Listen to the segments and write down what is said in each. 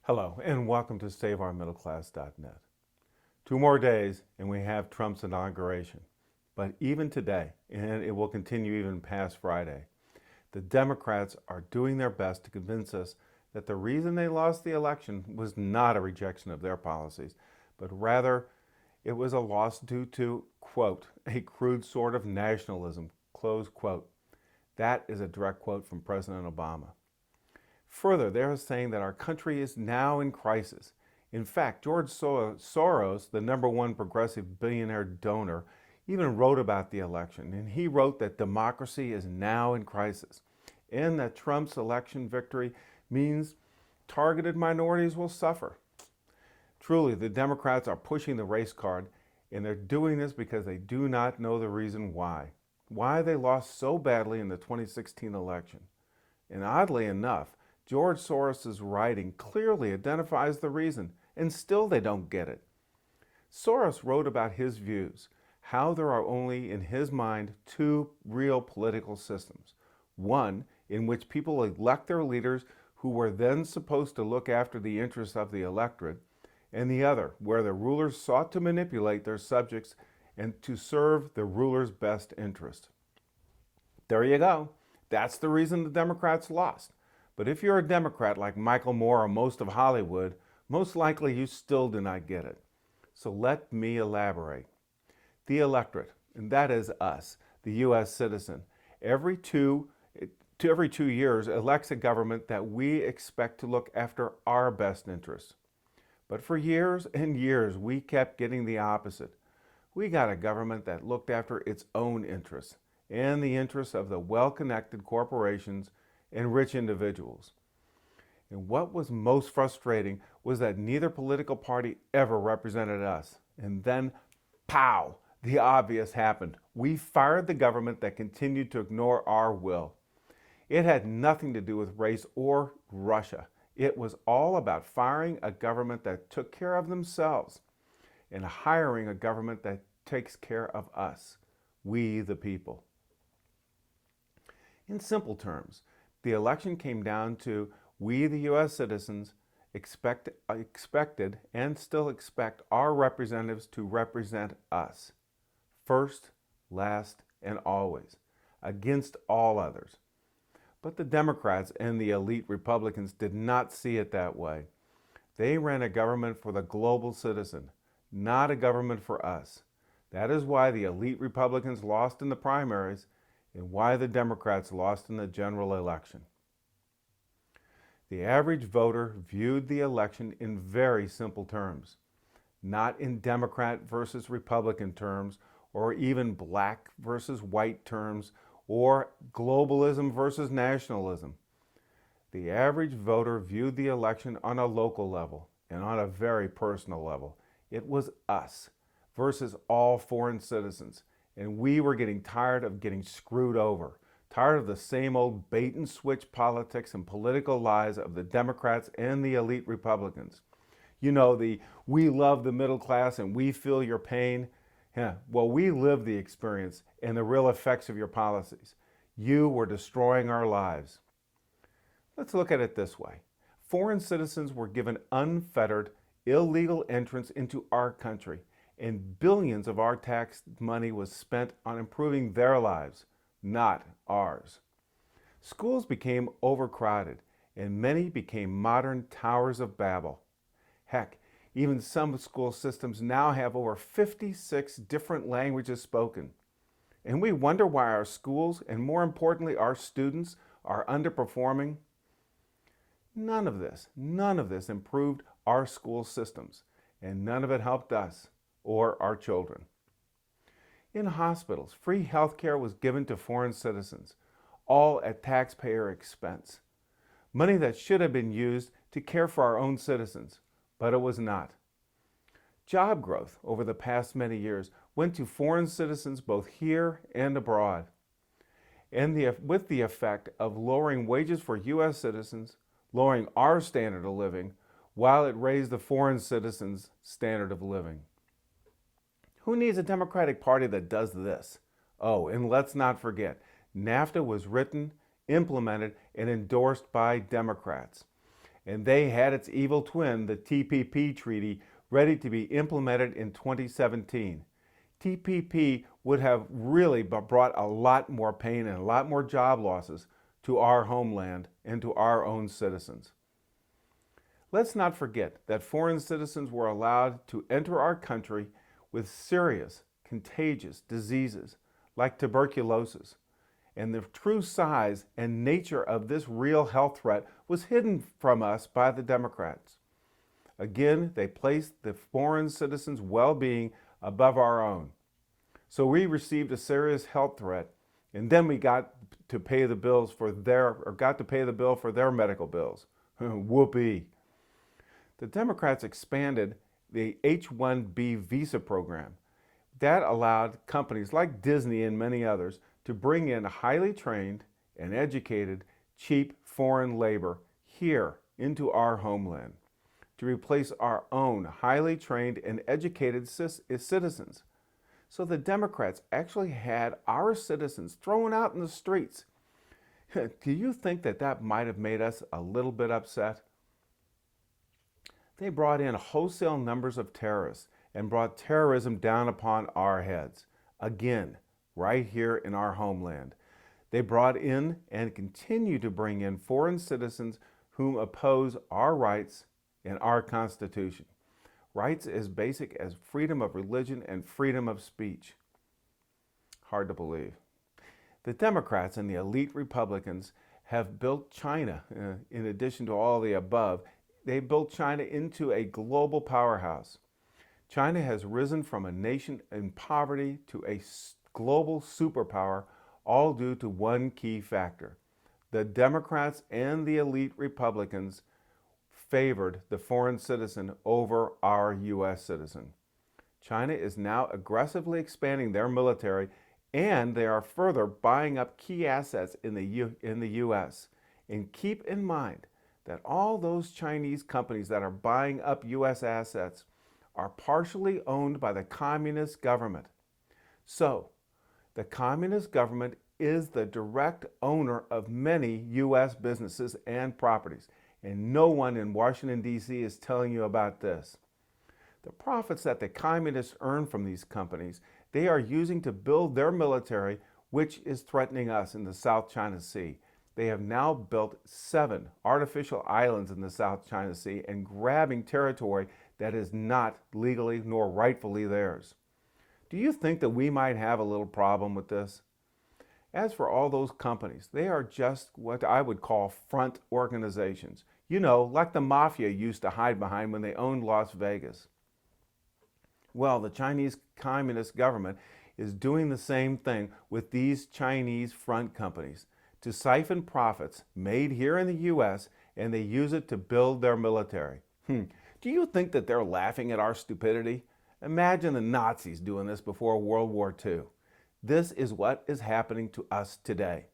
Hello, and welcome to saveourmiddleclass.net. 2 more days, and we have Trump's inauguration. But even today, and it will continue even past Friday, the Democrats are doing their best to convince us that the reason they lost the election was not a rejection of their policies, but rather it was a loss due to, quote, a crude sort of nationalism, close quote. That is a direct quote from President Obama. Further, they are saying that our country is now in crisis. In fact, George Soros, the #1 progressive billionaire donor, even wrote about the election, and he wrote that democracy is now in crisis, and that Trump's election victory means targeted minorities will suffer. Truly, the Democrats are pushing the race card, and they're doing this because they do not know the reason why they lost so badly in the 2016 election. And oddly enough, George Soros' writing clearly identifies the reason, and still they don't get it. Soros wrote about his views, how there are only, in his mind, two real political systems. One, in which people elect their leaders who were then supposed to look after the interests of the electorate, and the other, where the rulers sought to manipulate their subjects and to serve the ruler's best interest. There you go. That's the reason the Democrats lost. But if you're a Democrat like Michael Moore or most of Hollywood, most likely you still do not get it. So let me elaborate. The electorate, and that is us, the U.S. citizen, every two years elects a government that we expect to look after our best interests. But for years and years, we kept getting the opposite. We got a government that looked after its own interests and the interests of the well-connected corporations and rich individuals. And what was most frustrating was that neither political party ever represented us. And then, pow, the obvious happened. We fired the government that continued to ignore our will. It had nothing to do with race or Russia. It was all about firing a government that took care of themselves and hiring a government that takes care of us, we the people. In simple terms, the election came down to we, the U.S. citizens, expected and still expect our representatives to represent us, first, last, and always, against all others. But the Democrats and the elite Republicans did not see it that way. They ran a government for the global citizen, not a government for us. That is why the elite Republicans lost in the primaries and why the Democrats lost in the general election. The average voter viewed the election in very simple terms, not in Democrat versus Republican terms, or even black versus white terms, or globalism versus nationalism. The average voter viewed the election on a local level and on a very personal level. It was us versus all foreign citizens. And we were getting tired of getting screwed over, tired of the same old bait and switch politics and political lies of the Democrats and the elite Republicans. You know, the we love the middle class and we feel your pain. Yeah, well, we lived the experience and the real effects of your policies. You were destroying our lives. Let's look at it this way. Foreign citizens were given unfettered, illegal entrance into our country, and billions of our tax money was spent on improving their lives, not ours. Schools became overcrowded, and many became modern towers of Babel. Heck, even some school systems now have over 56 different languages spoken. And we wonder why our schools, and more importantly, our students, are underperforming. None of this improved our school systems, and none of it helped us or our children. In hospitals, free health care was given to foreign citizens, all at taxpayer expense. Money that should have been used to care for our own citizens, but it was not. Job growth over the past many years went to foreign citizens both here and abroad, and with the effect of lowering wages for U.S. citizens, lowering our standard of living, while it raised the foreign citizens' standard of living. Who needs a Democratic Party that does this? Oh, and let's not forget, NAFTA was written, implemented, and endorsed by Democrats. and they had its evil twin, the TPP treaty, ready to be implemented in 2017. TPP would have really brought a lot more pain and a lot more job losses to our homeland and to our own citizens. Let's not forget that foreign citizens were allowed to enter our country with serious, contagious diseases like tuberculosis, and the true size and nature of this real health threat was hidden from us by the Democrats. Again, they placed the foreign citizens' well-being above our own. So we received a serious health threat, and then we got to pay the bill for their medical bills. Whoopee. The Democrats expanded the H-1B visa program. That allowed companies like Disney and many others to bring in highly trained and educated, cheap foreign labor here into our homeland to replace our own highly trained and educated citizens. So the Democrats actually had our citizens thrown out in the streets. Do you think that might have made us a little bit upset? They brought in wholesale numbers of terrorists and brought terrorism down upon our heads. Again, right here in our homeland. They brought in and continue to bring in foreign citizens whom oppose our rights and our Constitution. Rights as basic as freedom of religion and freedom of speech. Hard to believe. The Democrats and the elite Republicans have built China, in addition to all the above, they built China into a global powerhouse. China has risen from a nation in poverty to a global superpower, all due to one key factor. The Democrats and the elite Republicans favored the foreign citizen over our U.S. citizen. China is now aggressively expanding their military, and they are further buying up key assets in the U.S. And keep in mind that all those Chinese companies that are buying up U.S. assets are partially owned by the communist government. So, the communist government is the direct owner of many U.S. businesses and properties, and no one in Washington, D.C. is telling you about this. The profits that the communists earn from these companies, they are using to build their military, which is threatening us in the South China Sea. They have now built 7 artificial islands in the South China Sea and grabbing territory that is not legally nor rightfully theirs. Do you think that we might have a little problem with this? As for all those companies, they are just what I would call front organizations. You know, like the mafia used to hide behind when they owned Las Vegas. Well, the Chinese Communist government is doing the same thing with these Chinese front companies to siphon profits made here in the U.S. and they use it to build their military. Do you think that they're laughing at our stupidity? Imagine the Nazis doing this before World War II. This is what is happening to us today.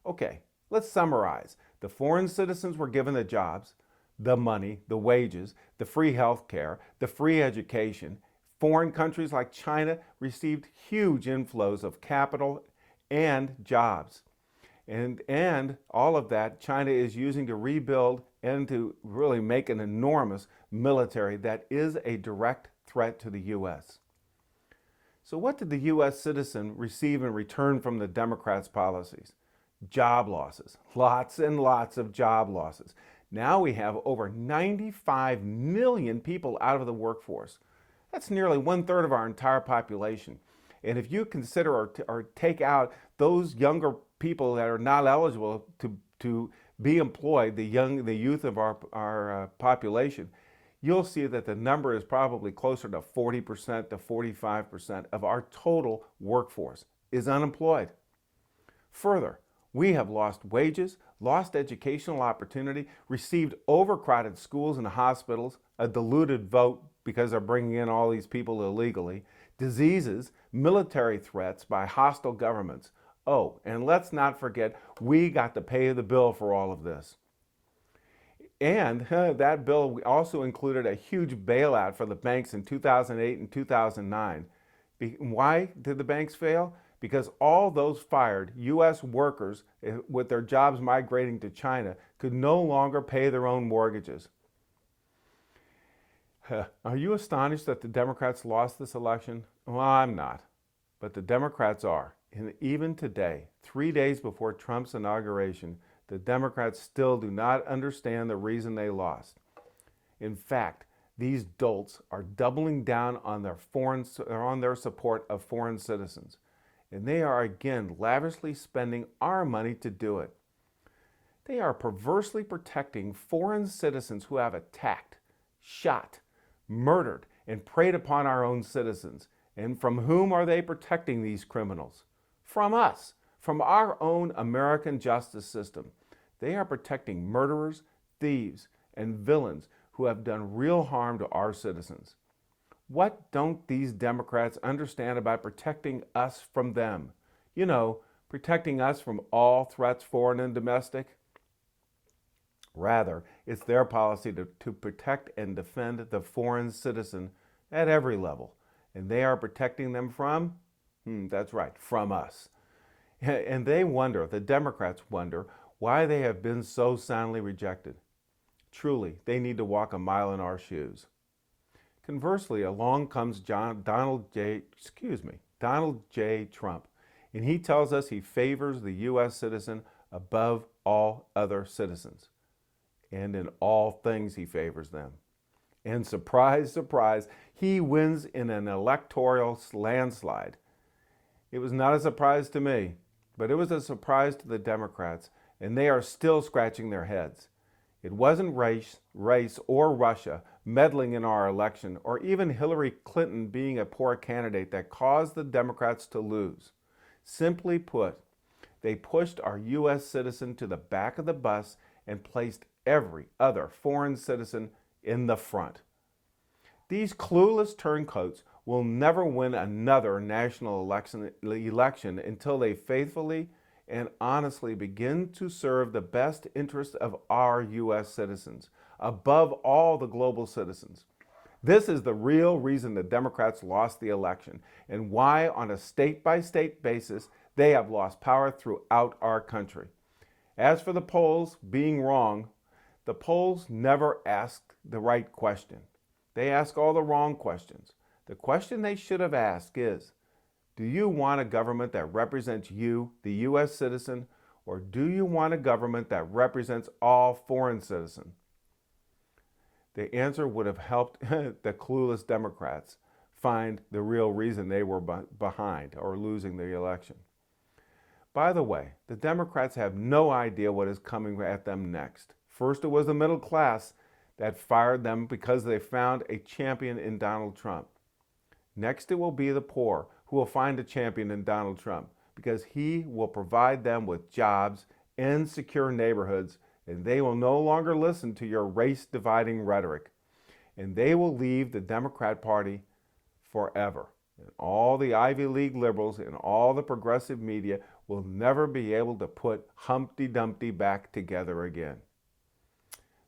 Okay, let's summarize. The foreign citizens were given the jobs, the money, the wages, the free health care, the free education. Foreign countries like China received huge inflows of capital and jobs. And all of that China is using to rebuild and to really make an enormous military that is a direct threat to the U.S. So what did the U.S. citizen receive in return from the Democrats' policies? Job losses, lots and lots of job losses. Now we have over 95 million people out of the workforce. That's nearly 1/3 of our entire population. And if you consider or take out those younger people that are not eligible to be employed, the youth of our population, you'll see that the number is probably closer to 40% to 45% of our total workforce is unemployed. Further, we have lost wages, lost educational opportunity, received overcrowded schools and hospitals, a diluted vote because they're bringing in all these people illegally, diseases, military threats by hostile governments. Oh, and let's not forget, we got to pay the bill for all of this. And that bill also included a huge bailout for the banks in 2008 and 2009. Why did the banks fail? because all those fired U.S. workers with their jobs migrating to China could no longer pay their own mortgages. Are you astonished that the Democrats lost this election? Well, I'm not, but the Democrats are. And even today, 3 days before Trump's inauguration, the Democrats still do not understand the reason they lost. In fact, these dolts are doubling down on their support of foreign citizens. And they are again lavishly spending our money to do it. They are perversely protecting foreign citizens who have attacked, shot, murdered, and preyed upon our own citizens. And from whom are they protecting these criminals? From us, from our own American justice system. They are protecting murderers, thieves, and villains who have done real harm to our citizens. What don't these Democrats understand about protecting us from them? You know, protecting us from all threats, foreign and domestic? Rather, it's their policy to protect and defend the foreign citizen at every level. And they are protecting them from? That's right, from us. And they wonder, the Democrats wonder, why they have been so soundly rejected. Truly, they need to walk a mile in our shoes. Conversely, along comes Donald J. Trump, and he tells us he favors the U.S. citizen above all other citizens. And in all things he favors them. And surprise, surprise, he wins in an electoral landslide. It was not a surprise to me, but it was a surprise to the Democrats, and they are still scratching their heads. It wasn't race or Russia meddling in our election, or even Hillary Clinton being a poor candidate that caused the Democrats to lose. Simply put, they pushed our U.S. citizen to the back of the bus and placed every other foreign citizen in the front. These clueless turncoats will never win another national election until they faithfully and honestly begin to serve the best interest of our U.S. citizens, above all the global citizens. This is the real reason the Democrats lost the election, and why, on a state-by-state basis, they have lost power throughout our country. As for the polls being wrong, the polls never ask the right question. They ask all the wrong questions. The question they should have asked is, do you want a government that represents you, the U.S. citizen, or do you want a government that represents all foreign citizens? The answer would have helped the clueless Democrats find the real reason they were behind or losing the election. By the way, the Democrats have no idea what is coming at them next. First, it was the middle class that fired them because they found a champion in Donald Trump. Next, it will be the poor who will find a champion in Donald Trump because he will provide them with jobs and secure neighborhoods, and they will no longer listen to your race-dividing rhetoric. And they will leave the Democrat Party forever. And all the Ivy League liberals and all the progressive media will never be able to put Humpty Dumpty back together again.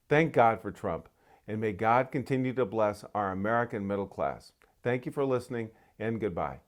Thank God for Trump, and may God continue to bless our American middle class. Thank you for listening, and goodbye.